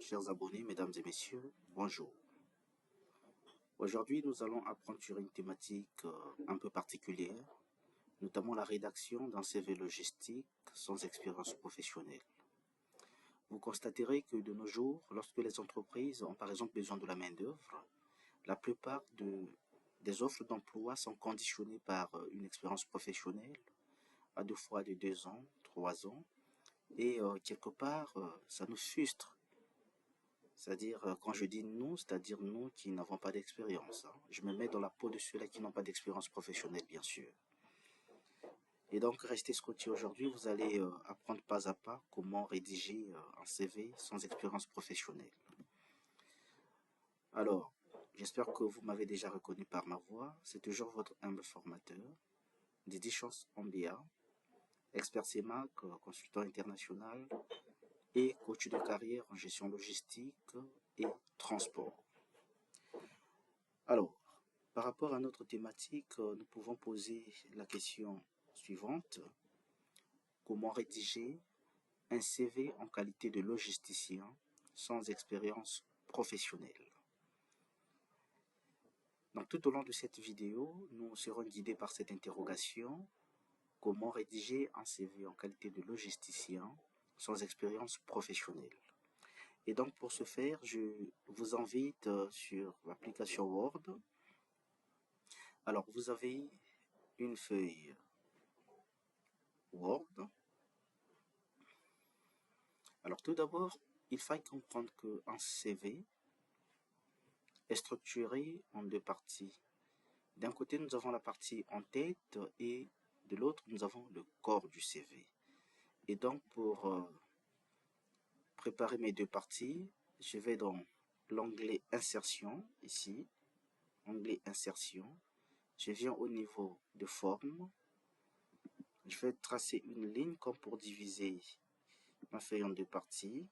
chers abonnés, mesdames et messieurs, bonjour. Aujourd'hui, nous allons apprendre sur une thématique un peu particulière, notamment la rédaction d'un CV logistique sans expérience professionnelle. Vous constaterez que de nos jours, lorsque les entreprises ont par exemple besoin de la main-d'œuvre, la plupart des offres d'emploi sont conditionnées par une expérience professionnelle, à deux fois de 2 ans, 3 ans, et quelque part, ça nous frustre. C'est-à-dire, quand je dis nous, c'est-à-dire nous qui n'avons pas d'expérience. Je me mets dans la peau de ceux-là qui n'ont pas d'expérience professionnelle, bien sûr. Et donc, restez scotché aujourd'hui, vous allez apprendre pas à pas comment rédiger un CV sans expérience professionnelle. Alors, j'espère que vous m'avez déjà reconnu par ma voix. C'est toujours votre humble formateur, Didi Chance Ambia, expert CEMAC, consultant international et coach de carrière en gestion logistique et transport. Alors, par rapport à notre thématique, nous pouvons poser la question suivante. Comment rédiger un CV en qualité de logisticien sans expérience professionnelle? Donc, tout au long de cette vidéo, nous serons guidés par cette interrogation. Comment rédiger un CV en qualité de logisticien sans expérience professionnelle? Et donc, pour ce faire, je vous invite sur l'application Word. Alors, vous avez une feuille Word. Alors, tout d'abord, il faut comprendre qu'un CV est structuré en deux parties. D'un côté, nous avons la partie en tête et de l'autre, nous avons le corps du CV. Et donc, pour préparer mes deux parties, je vais dans l'onglet Insertion, ici, onglet Insertion. Je viens au niveau de forme. Je vais tracer une ligne comme pour diviser ma feuille en deux parties.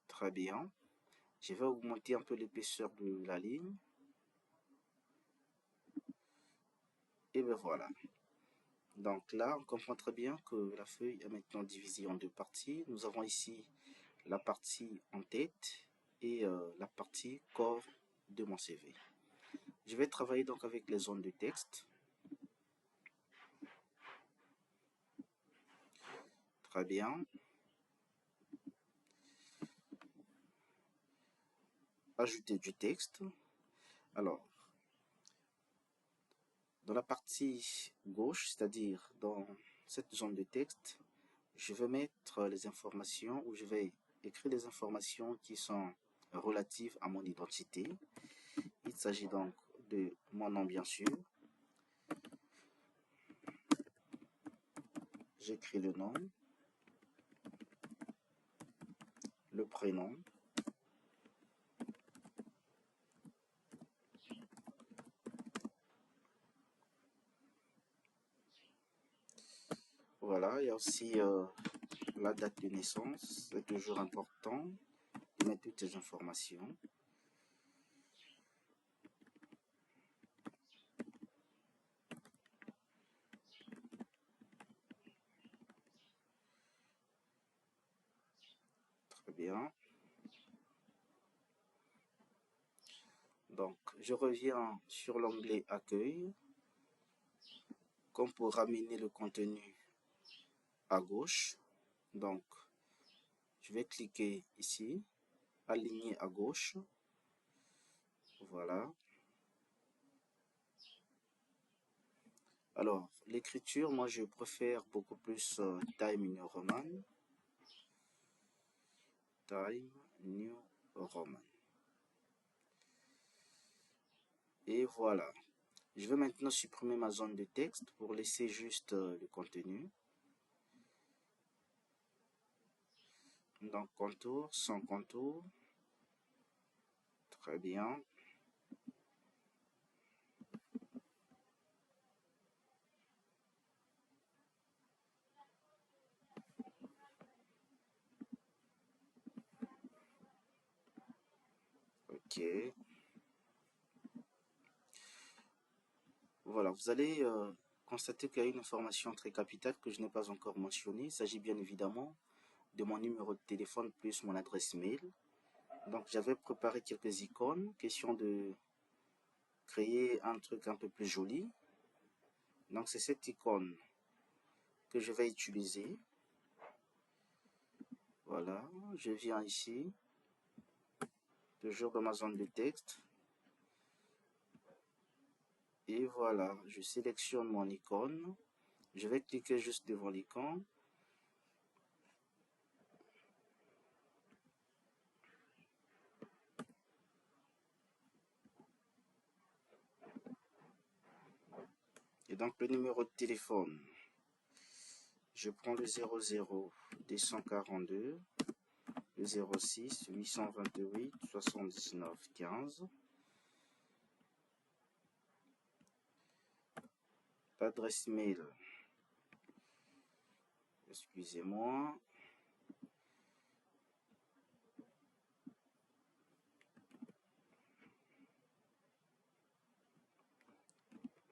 Très bien. Je vais augmenter un peu l'épaisseur de la ligne. Et bien voilà. Donc là, on comprend très bien que la feuille est maintenant divisée en deux parties. Nous avons ici la partie en tête et la partie corps de mon CV. Je vais travailler donc avec les zones de texte. Très bien. Ajouter du texte. Alors, dans la partie gauche, c'est-à-dire dans cette zone de texte, je vais mettre les informations ou je vais écrire les informations qui sont relatives à mon identité. Il s'agit donc de mon nom, bien sûr. J'écris le nom, le prénom, voilà, il y a aussi la date de naissance, c'est toujours important de mettre toutes ces informations. Très bien. Donc, je reviens sur l'onglet Accueil, comme pour ramener le contenu à gauche. Donc, je vais cliquer ici, aligner à gauche. Voilà. Alors, l'écriture, moi, je préfère beaucoup plus Time New Roman. Time New Roman. Et voilà. Je vais maintenant supprimer ma zone de texte pour laisser juste le contenu. Donc, contour, sans contour. Très bien. Ok. Voilà, vous allez constatez qu'il y a une information très capitale que je n'ai pas encore mentionnée. Il s'agit bien évidemment de mon numéro de téléphone plus mon adresse mail. Donc j'avais préparé quelques icônes, question de créer un truc un peu plus joli. Donc c'est cette icône que je vais utiliser. Voilà, je viens ici, toujours dans ma zone de texte. Et voilà, je sélectionne mon icône. Je vais cliquer juste devant l'icône. Et donc le numéro de téléphone, je prends le 00 242, le 06 828 79 15. L'adresse mail, excusez-moi.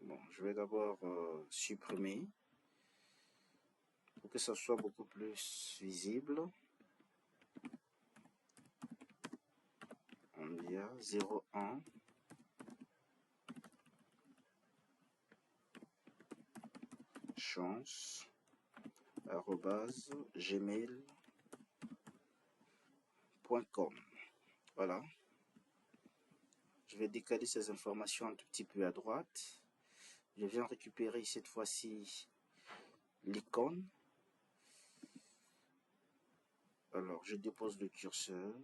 Bon, je vais d'abord supprimer pour que ça soit beaucoup plus visible. On y a 01 chance @gmail.com. Voilà. Je vais décaler ces informations un tout petit peu à droite. Je viens récupérer cette fois-ci l'icône. Alors, je dépose le curseur.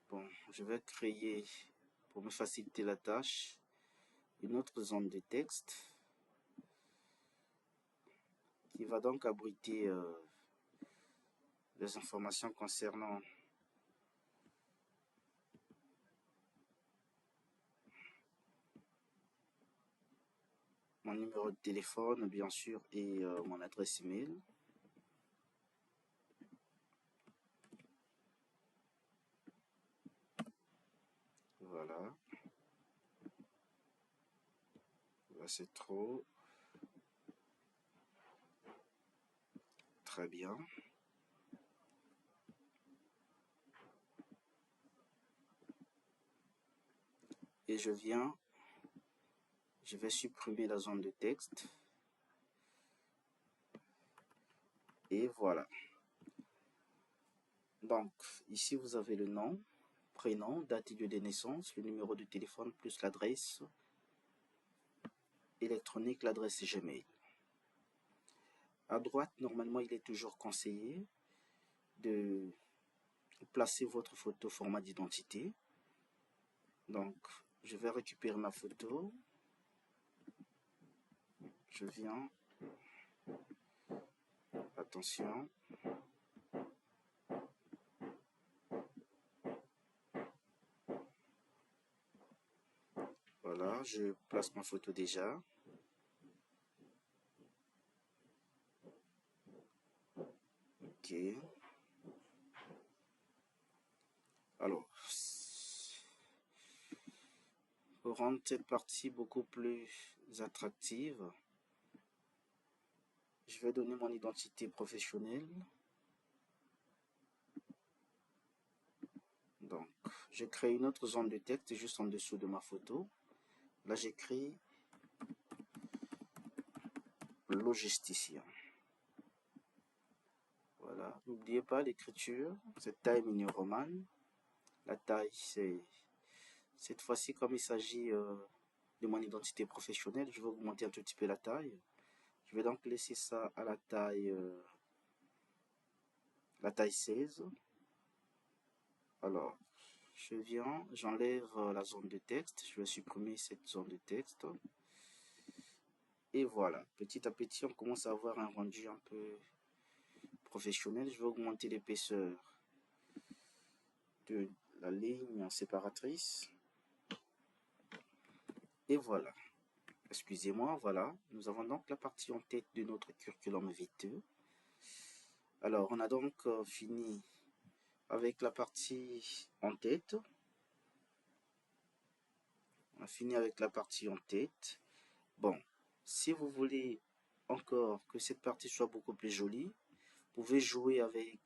Bon, je vais créer, pour me faciliter la tâche, une autre zone de texte qui va donc abriter les informations concernant mon numéro de téléphone, bien sûr, et mon adresse email. Voilà. Là, c'est trop. Très bien. Et je vais supprimer la zone de texte. Et voilà. Donc, ici, vous avez le nom, prénom, date et lieu de naissance, le numéro de téléphone plus l'adresse électronique, l'adresse Gmail. À droite, normalement, il est toujours conseillé de placer votre photo format d'identité. Donc, je vais récupérer ma photo. Je viens. Attention. Voilà, je place ma photo déjà. Ok. Alors, pour rendre cette partie beaucoup plus attractive, je vais donner mon identité professionnelle. Donc, je crée une autre zone de texte juste en dessous de ma photo. Là, j'écris logisticien. Voilà, n'oubliez pas l'écriture, c'est Time New Roman. La taille, c'est cette fois-ci, comme il s'agit de mon identité professionnelle, je vais augmenter un tout petit peu la taille. Je vais donc laisser ça à la taille 16. Alors, je viens, j'enlève la zone de texte, je vais supprimer cette zone de texte. Et voilà, petit à petit, on commence à avoir un rendu un peu professionnel. Je vais augmenter l'épaisseur de la ligne séparatrice. Et voilà. Excusez-moi, voilà. Nous avons donc la partie en tête de notre curriculum vitae. Alors, on a donc fini avec la partie en tête. On a fini avec la partie en tête. Bon, si vous voulez encore que cette partie soit beaucoup plus jolie, vous pouvez jouer avec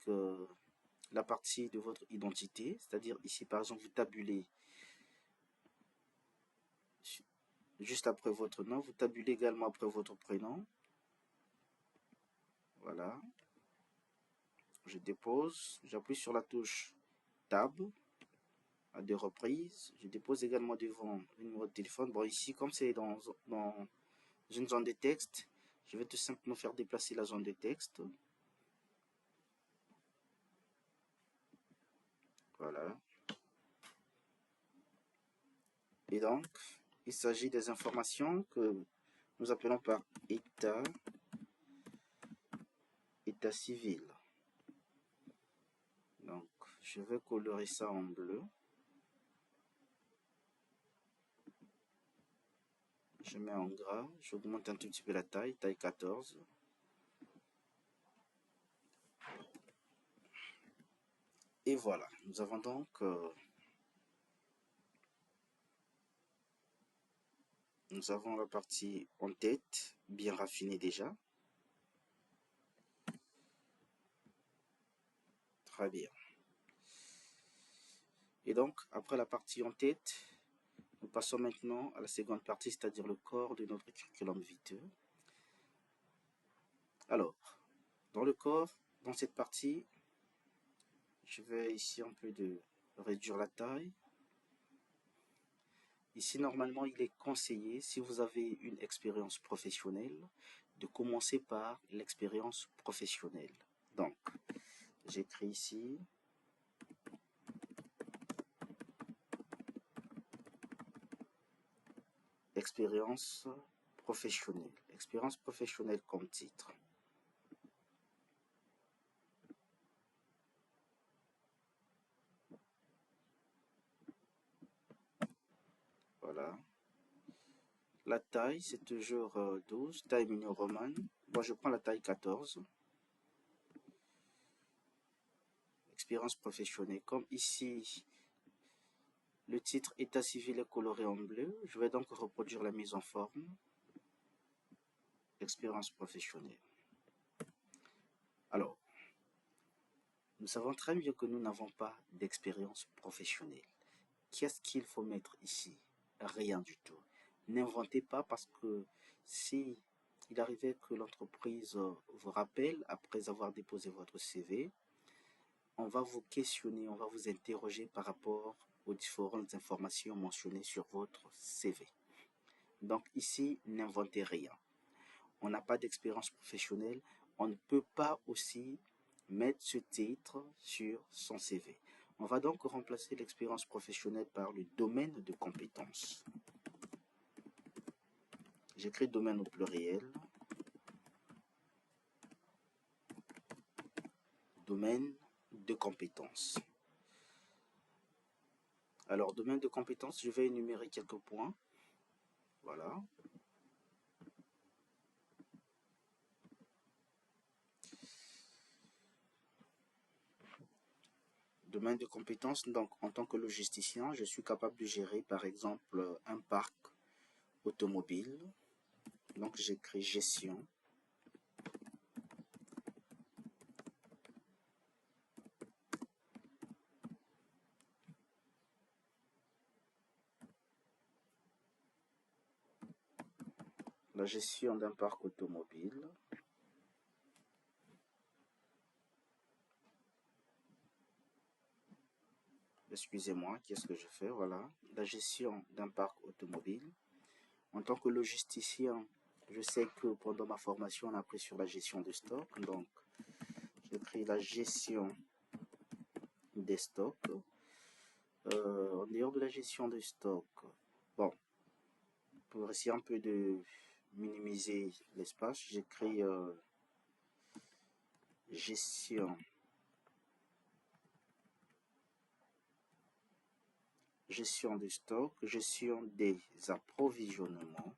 la partie de votre identité. C'est-à-dire ici, par exemple, vous tabulez juste après votre nom. Vous tabulez également après votre prénom. Voilà. Je dépose. J'appuie sur la touche Tab à 2 reprises. Je dépose également devant le numéro de téléphone. Bon, ici, comme c'est dans une zone de texte, je vais tout simplement faire déplacer la zone de texte. Voilà. Et donc, il s'agit des informations que nous appelons par état civil. Donc, je vais colorer ça en bleu. Je mets en gras, j'augmente un tout petit peu la taille 14. Et voilà, nous avons donc nous avons la partie en tête, bien raffinée déjà. Très bien. Et donc, après la partie en tête, nous passons maintenant à la seconde partie, c'est-à-dire le corps de notre curriculum vitae. Alors, dans le corps, dans cette partie, je vais ici un peu réduire la taille. Ici, normalement, il est conseillé, si vous avez une expérience professionnelle, de commencer par l'expérience professionnelle. Donc, j'écris ici expérience professionnelle. Expérience professionnelle comme titre. Voilà. La taille, c'est toujours 12, taille minimum romane. Moi, je prends la taille 14. Expérience professionnelle. Comme ici, le titre état civil est coloré en bleu, je vais donc reproduire la mise en forme. Expérience professionnelle. Alors, nous savons très bien que nous n'avons pas d'expérience professionnelle. Qu'est-ce qu'il faut mettre ici? Rien du tout. N'inventez pas, parce que si il arrivait que l'entreprise vous rappelle après avoir déposé votre CV, on va vous questionner, on va vous interroger par rapport aux différentes informations mentionnées sur votre CV. Donc ici, n'inventez rien. On n'a pas d'expérience professionnelle, on ne peut pas aussi mettre ce titre sur son CV. On va donc remplacer l'expérience professionnelle par le domaine de compétences. J'écris domaine au pluriel. Domaine de compétences. Alors, domaine de compétences, je vais énumérer quelques points. Voilà. Domaine de compétences, donc en tant que logisticien, je suis capable de gérer par exemple un parc automobile. Donc j'écris gestion. La gestion d'un parc automobile. Excusez-moi, qu'est-ce que je fais? Voilà, la gestion d'un parc automobile. En tant que logisticien, je sais que pendant ma formation, on a appris sur la gestion de stock. Donc, j'écris la gestion des stocks. En dehors de la gestion des stocks, bon, pour essayer un peu de minimiser l'espace, j'écris gestion des stocks, gestion des approvisionnements.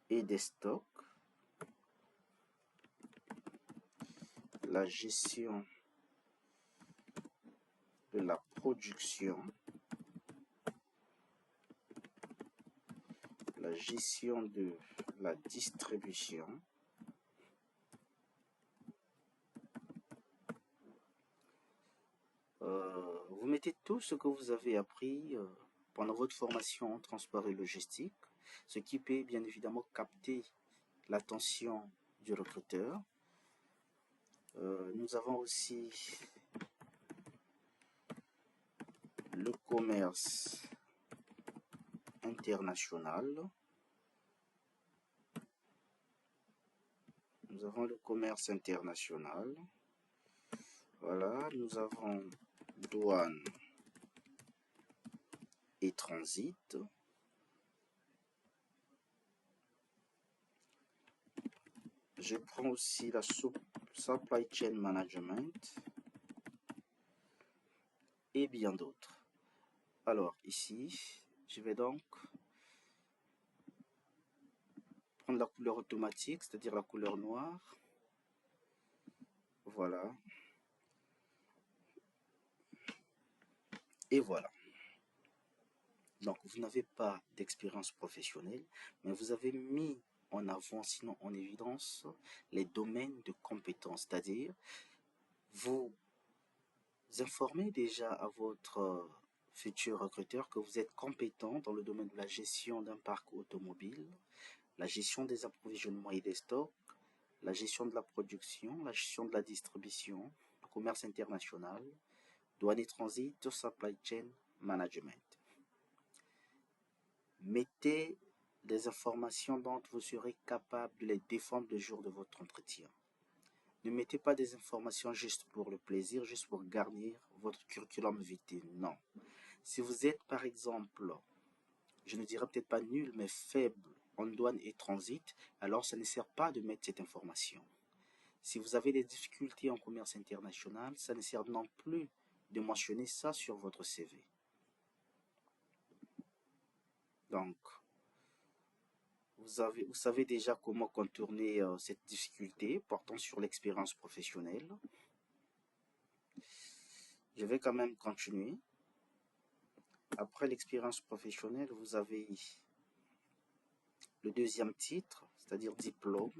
et des stocks, la gestion de la production, la gestion de la distribution, vous mettez tout ce que vous avez appris pendant votre formation en transport et logistique, ce qui peut bien évidemment capter l'attention du recruteur. Nous avons aussi le commerce international. Nous avons le commerce international. Voilà, nous avons douane et transit. Je prends aussi la supply chain management et bien d'autres. Alors ici, je vais donc prendre la couleur automatique, c'est-à-dire la couleur noire. Voilà. Et voilà. Donc, vous n'avez pas d'expérience professionnelle, mais vous avez mis en avant, sinon en évidence, les domaines de compétences, c'est-à-dire vous informez déjà à votre futur recruteur que vous êtes compétent dans le domaine de la gestion d'un parc automobile, la gestion des approvisionnements et des stocks, la gestion de la production, la gestion de la distribution, le commerce international, douane et transit, supply chain management. Mettez des informations dont vous serez capable de les défendre le jour de votre entretien. Ne mettez pas des informations juste pour le plaisir, juste pour garnir votre curriculum vitae. Non. Si vous êtes, par exemple, je ne dirais peut-être pas nul, mais faible en douane et transit, alors ça ne sert pas de mettre cette information. Si vous avez des difficultés en commerce international, ça ne sert non plus de mentionner ça sur votre CV. Donc, vous savez déjà comment contourner cette difficulté portant sur l'expérience professionnelle. Je vais quand même continuer. Après l'expérience professionnelle, vous avez le deuxième titre, c'est-à-dire diplôme,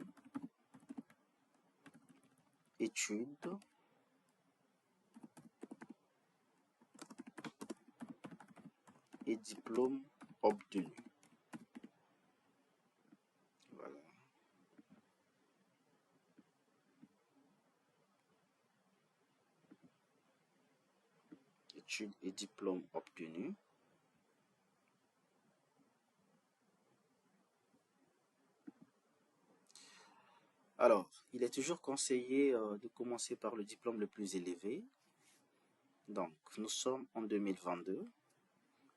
études, et diplôme obtenu. Voilà. Études et diplôme obtenu. Alors, il est toujours conseillé de commencer par le diplôme le plus élevé. Donc, nous sommes en 2022.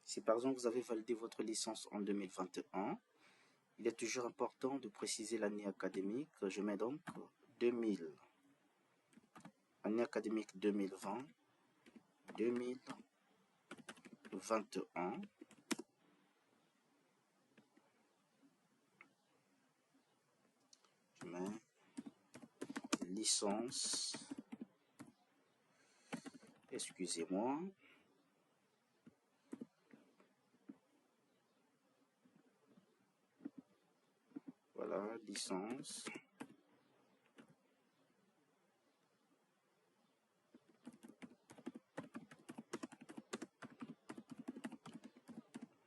Si par exemple vous avez validé votre licence en 2021, il est toujours important de préciser l'année académique. Je mets donc 2000, année académique 2020, 2021. Je mets licence, excusez-moi. Voilà, licence.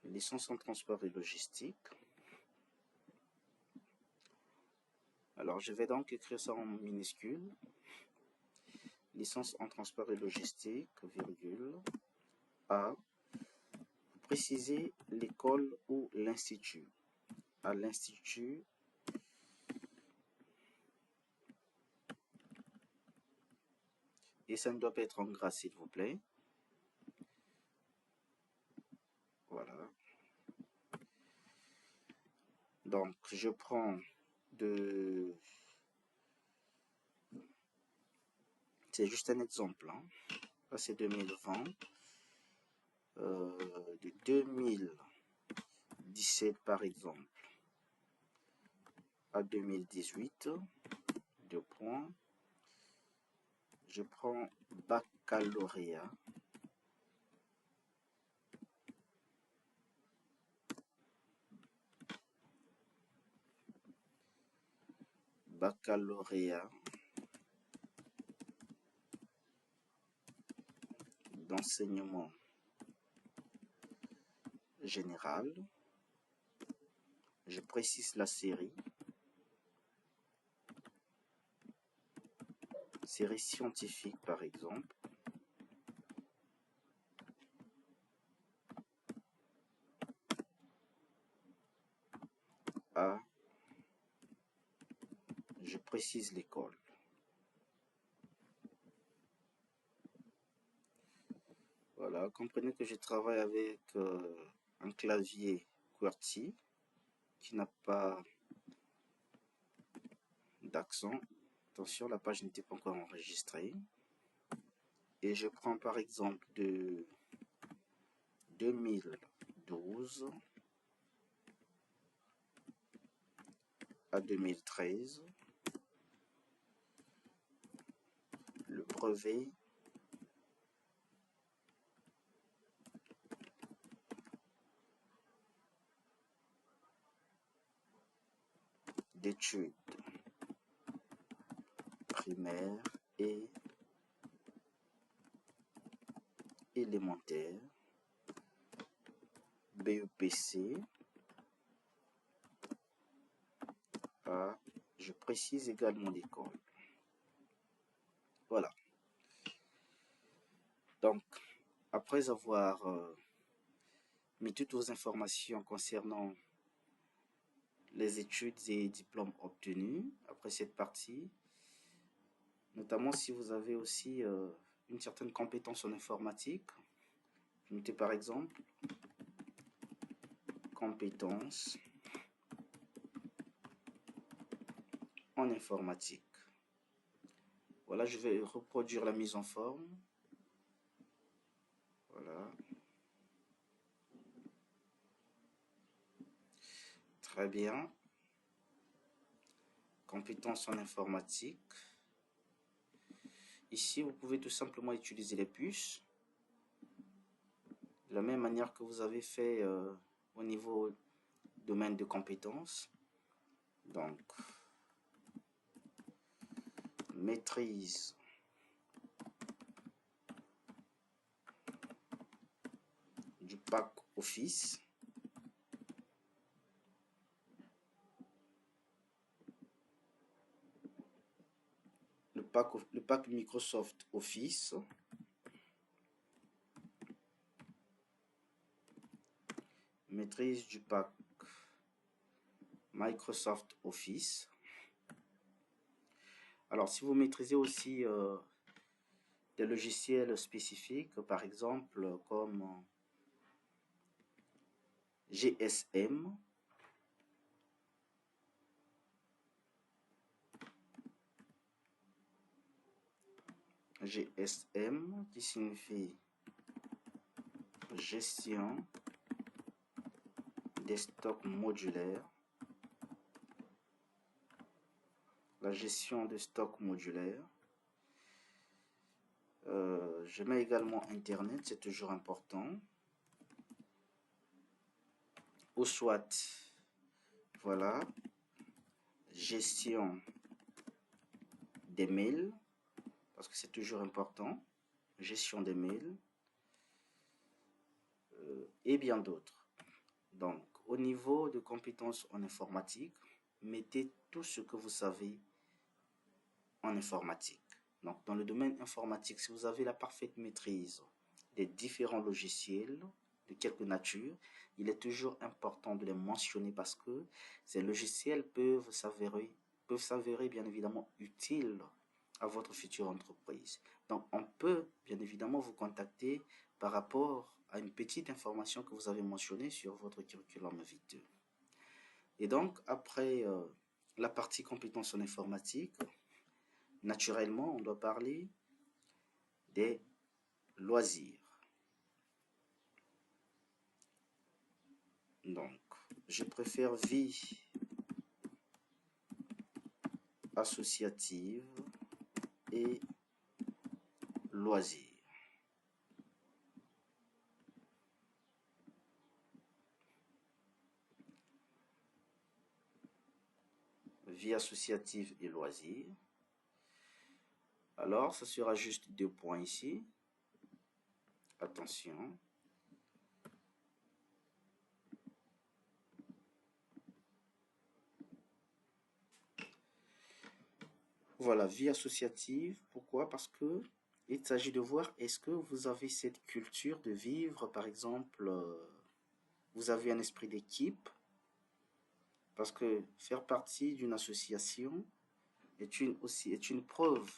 Licence en transport et logistique. Alors, je vais donc écrire ça en minuscule. Licence en transport et logistique, virgule, A. Préciser l'école ou l'institut. À l'institut et ça ne doit pas être en gras, s'il vous plaît. Voilà. Donc, je prends de... C'est juste un exemple. Hein. Là, c'est 2020. De 2017, par exemple. à 2018, 2 points. Je prends baccalauréat. Baccalauréat d'enseignement général. Je précise la série. Série scientifique, par exemple. A. Je précise l'école. Voilà, comprenez que je travaille avec un clavier QWERTY qui n'a pas d'accent. Attention, la page n'était pas encore enregistrée. Et je prends par exemple de 2012 à 2013 le brevet d'études primaires et élémentaires, BEPC, je précise également l'école. Voilà. Donc, après avoir mis toutes vos informations concernant les études et diplômes obtenus, après cette partie, notamment si vous avez aussi une certaine compétence en informatique, notez par exemple compétences en informatique. Voilà, je vais reproduire la mise en forme. Voilà. Très bien. Compétences en informatique. Ici, vous pouvez tout simplement utiliser les puces. De la même manière que vous avez fait au niveau domaine de compétences. Donc, maîtrise du pack Office. Le pack Microsoft Office. Maîtrise du pack Microsoft Office. Alors, si vous maîtrisez aussi des logiciels spécifiques, par exemple comme GSM, GSM qui signifie gestion des stocks modulaires. La gestion des stocks modulaires. Je mets également Internet, c'est toujours important. Ou soit, voilà, gestion des mails, parce que c'est toujours important. Gestion des mails. Et bien d'autres. Donc, au niveau de compétences en informatique, mettez tout ce que vous savez en informatique. Donc, dans le domaine informatique, si vous avez la parfaite maîtrise des différents logiciels, de quelque nature, il est toujours important de les mentionner parce que ces logiciels peuvent s'avérer bien évidemment utiles à votre future entreprise. Donc, on peut bien évidemment vous contacter par rapport à une petite information que vous avez mentionnée sur votre curriculum vitae. Et donc, après la partie compétences en informatique, naturellement, on doit parler des loisirs. Donc, je préfère vie associative et loisirs. Vie associative et loisirs. Alors, ça sera juste 2 points ici. Attention. Voilà, vie associative. Pourquoi? Parce que il s'agit de voir est-ce que vous avez cette culture de vivre, par exemple, vous avez un esprit d'équipe, parce que faire partie d'une association est une preuve,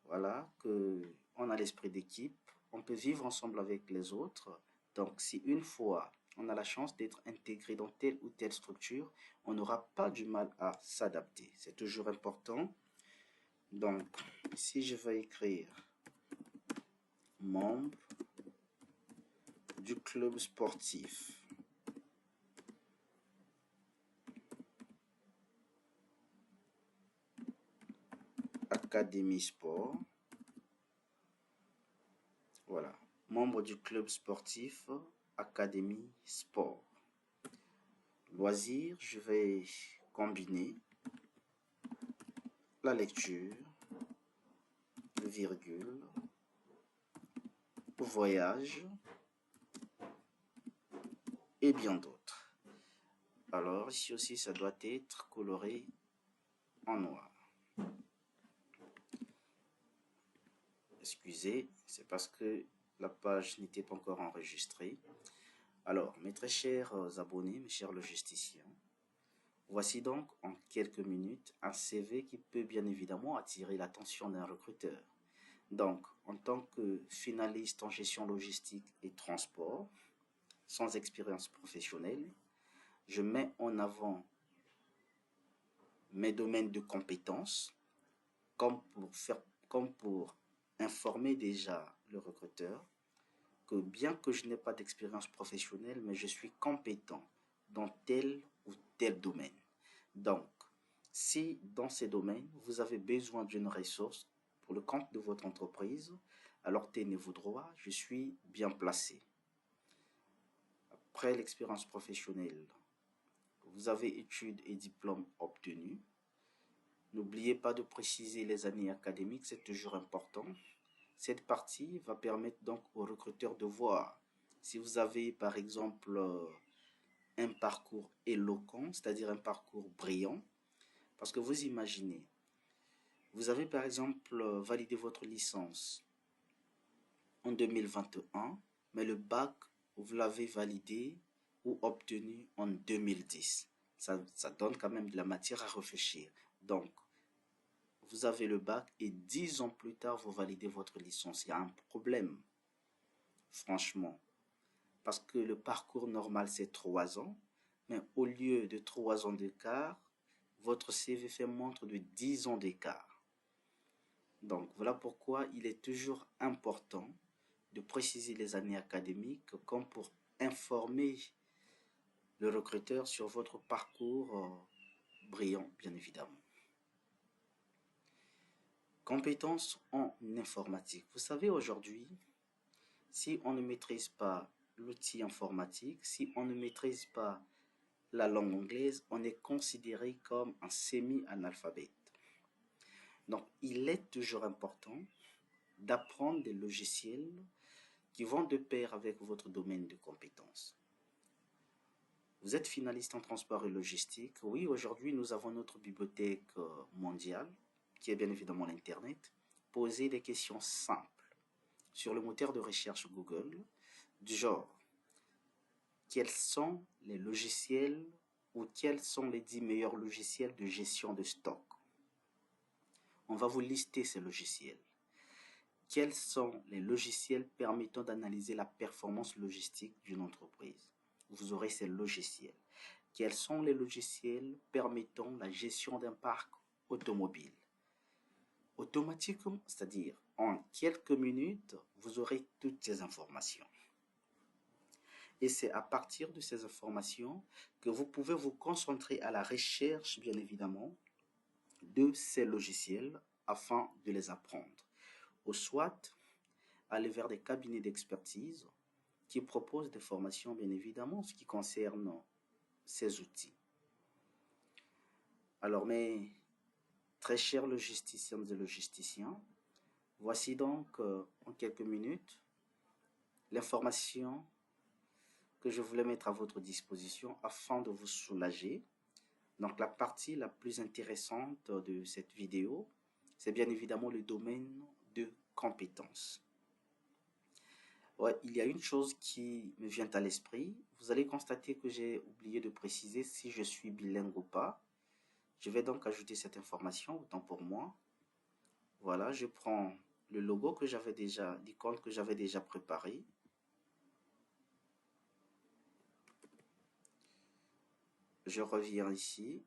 voilà, que on a l'esprit d'équipe, on peut vivre ensemble avec les autres. Donc, si une fois on a la chance d'être intégré dans telle ou telle structure, on n'aura pas du mal à s'adapter. C'est toujours important. Donc, si je vais écrire membre du club sportif, Académie Sport, voilà, membre du club sportif, Académie Sport. Loisirs, je vais combiner la lecture, virgule, voyage et bien d'autres. Alors ici aussi ça doit être coloré en noir. Excusez, c'est parce que la page n'était pas encore enregistrée. Alors, mes très chers abonnés, mes chers logisticiens, voici donc en quelques minutes un CV qui peut bien évidemment attirer l'attention d'un recruteur. Donc, en tant que finaliste en gestion logistique et transport, sans expérience professionnelle, je mets en avant mes domaines de compétences comme pour informer déjà le recruteur que bien que je n'ai pas d'expérience professionnelle, mais je suis compétent dans tel ou tel domaine. Donc, si dans ces domaines, vous avez besoin d'une ressource pour le compte de votre entreprise, alors tenez-vous droit, je suis bien placé. Après l'expérience professionnelle, vous avez études et diplômes obtenus. N'oubliez pas de préciser les années académiques, c'est toujours important. Cette partie va permettre donc au recruteur de voir si vous avez par exemple un parcours éloquent, c'est-à-dire un parcours brillant. Parce que vous imaginez, vous avez par exemple validé votre licence en 2021, mais le bac, vous l'avez validé ou obtenu en 2010. Ça donne quand même de la matière à réfléchir. Donc, vous avez le bac et 10 ans plus tard, vous validez votre licence. Il y a un problème, franchement. Parce que le parcours normal, c'est 3 ans. Mais au lieu de 3 ans d'écart, votre CV fait montre de 10 ans d'écart. Donc, voilà pourquoi il est toujours important de préciser les années académiques comme pour informer le recruteur sur votre parcours brillant, bien évidemment. Compétences en informatique. Vous savez, aujourd'hui, si on ne maîtrise pas l'outil informatique, si on ne maîtrise pas la langue anglaise, on est considéré comme un semi-analphabète. Donc, il est toujours important d'apprendre des logiciels qui vont de pair avec votre domaine de compétences. Vous êtes finaliste en transport et logistique. Oui, aujourd'hui, nous avons notre bibliothèque mondiale, qui est bien évidemment l'Internet. Posez des questions simples sur le moteur de recherche Google, du genre, quels sont les logiciels ou quels sont les 10 meilleurs logiciels de gestion de stock? On va vous lister ces logiciels. Quels sont les logiciels permettant d'analyser la performance logistique d'une entreprise? Vous aurez ces logiciels. Quels sont les logiciels permettant la gestion d'un parc automobile? Automatiquement, c'est-à-dire en quelques minutes, vous aurez toutes ces informations. Et c'est à partir de ces informations que vous pouvez vous concentrer à la recherche, bien évidemment, de ces logiciels afin de les apprendre, ou soit aller vers des cabinets d'expertise qui proposent des formations, bien évidemment, en ce qui concerne ces outils. Alors, mes très chers logisticiennes et logisticiens, voici donc en quelques minutes l'information que je voulais mettre à votre disposition afin de vous soulager. Donc la partie la plus intéressante de cette vidéo, c'est bien évidemment le domaine de compétences. Ouais, il y a une chose qui me vient à l'esprit. Vous allez constater que j'ai oublié de préciser si je suis bilingue ou pas. Je vais donc ajouter cette information, autant pour moi. Voilà, je prends le logo que j'avais déjà, l'icône que j'avais déjà préparé. Je reviens ici.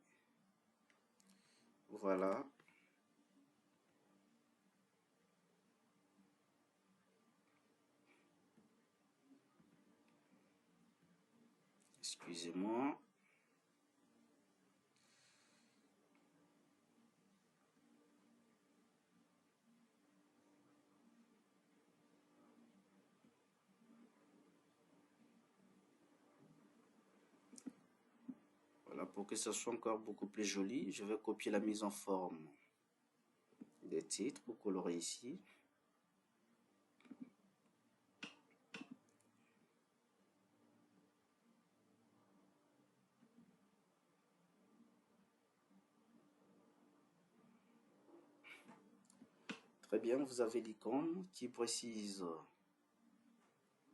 Voilà. Excusez-moi. Voilà, pour que ce soit encore beaucoup plus joli, je vais copier la mise en forme des titres pour colorer ici. Très bien, vous avez l'icône qui précise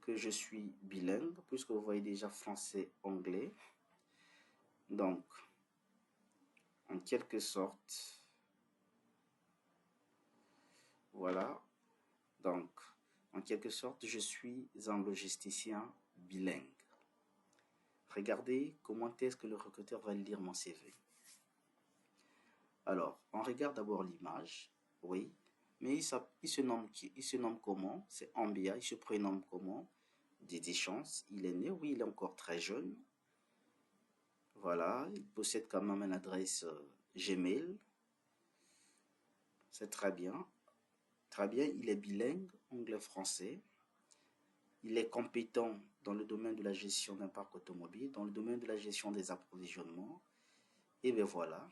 que je suis bilingue, puisque vous voyez déjà français-anglais. Donc, en quelque sorte, voilà. Donc, en quelque sorte, je suis un logisticien bilingue. Regardez comment est-ce que le recruteur va lire mon CV. Alors, on regarde d'abord l'image, oui, mais il se nomme comment? C'est Ambia, il se prénomme comment? Didi Chance, il est né, oui, il est encore très jeune. Voilà, il possède quand même une adresse Gmail. C'est très bien. Très bien, il est bilingue, anglais-français. Il est compétent dans le domaine de la gestion d'un parc automobile, dans le domaine de la gestion des approvisionnements. Et bien voilà.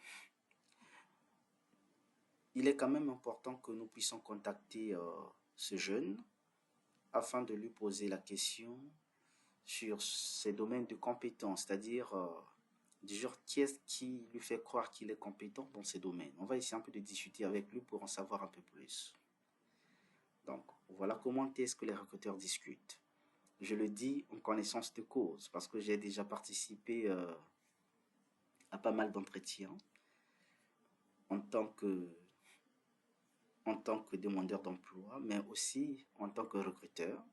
Il est quand même important que nous puissions contacter ce jeune afin de lui poser la question sur ses domaines de compétences, c'est-à-dire du genre qui est-ce qui lui fait croire qu'il est compétent dans ces domaines. On va essayer un peu de discuter avec lui pour en savoir un peu plus. Donc, voilà comment est-ce que les recruteurs discutent. Je le dis en connaissance de cause parce que j'ai déjà participé à pas mal d'entretiens en tant que, en tant que demandeur d'emploi, mais aussi en tant que recruteur.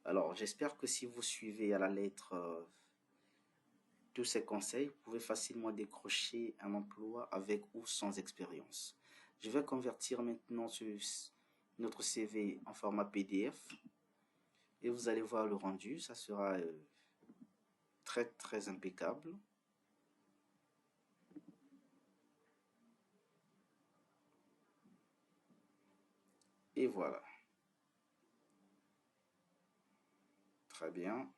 Alors, j'espère que si vous suivez à la lettre tous ces conseils, vous pouvez facilement décrocher un emploi avec ou sans expérience. Je vais convertir maintenant notre CV en format PDF et vous allez voir le rendu. Ça sera très très impeccable. Et voilà. Très bien.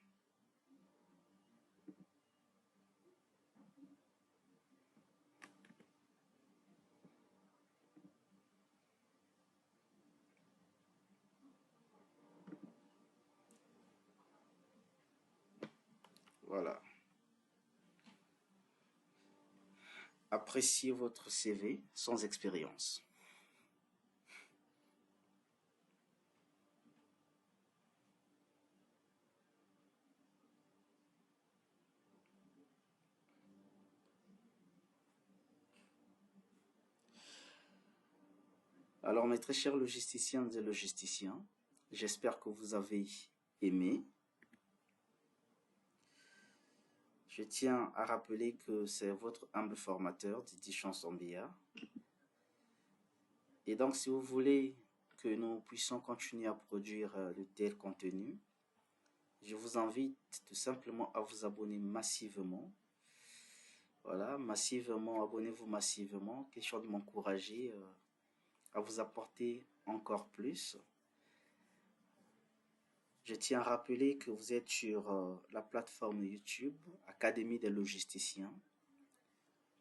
Voilà. Appréciez votre CV sans expérience. Alors, mes très chers logisticiennes et logisticiens, j'espère que vous avez aimé. Je tiens à rappeler que c'est votre humble formateur, Didi Chansambia. Et donc, si vous voulez que nous puissions continuer à produire de tels contenus, je vous invite tout simplement à vous abonner massivement. Voilà, massivement, abonnez-vous massivement. Question de m'encourager à vous apporter encore plus. Je tiens à rappeler que vous êtes sur la plateforme YouTube Académie des logisticiens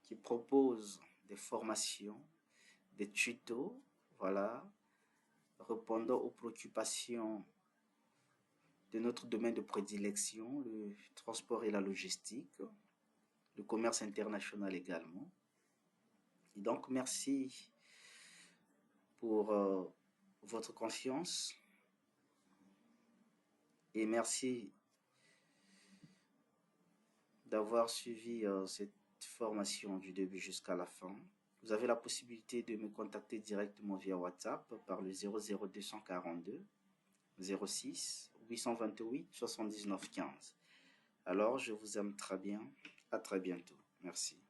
qui propose des formations, des tutos, voilà, répondant aux préoccupations de notre domaine de prédilection, le transport et la logistique, le commerce international également. Et donc, merci pour votre confiance et merci d'avoir suivi cette formation du début jusqu'à la fin. Vous avez la possibilité de me contacter directement via WhatsApp par le 00242 06 828 79 15. Alors, je vous aime très bien. À très bientôt. Merci.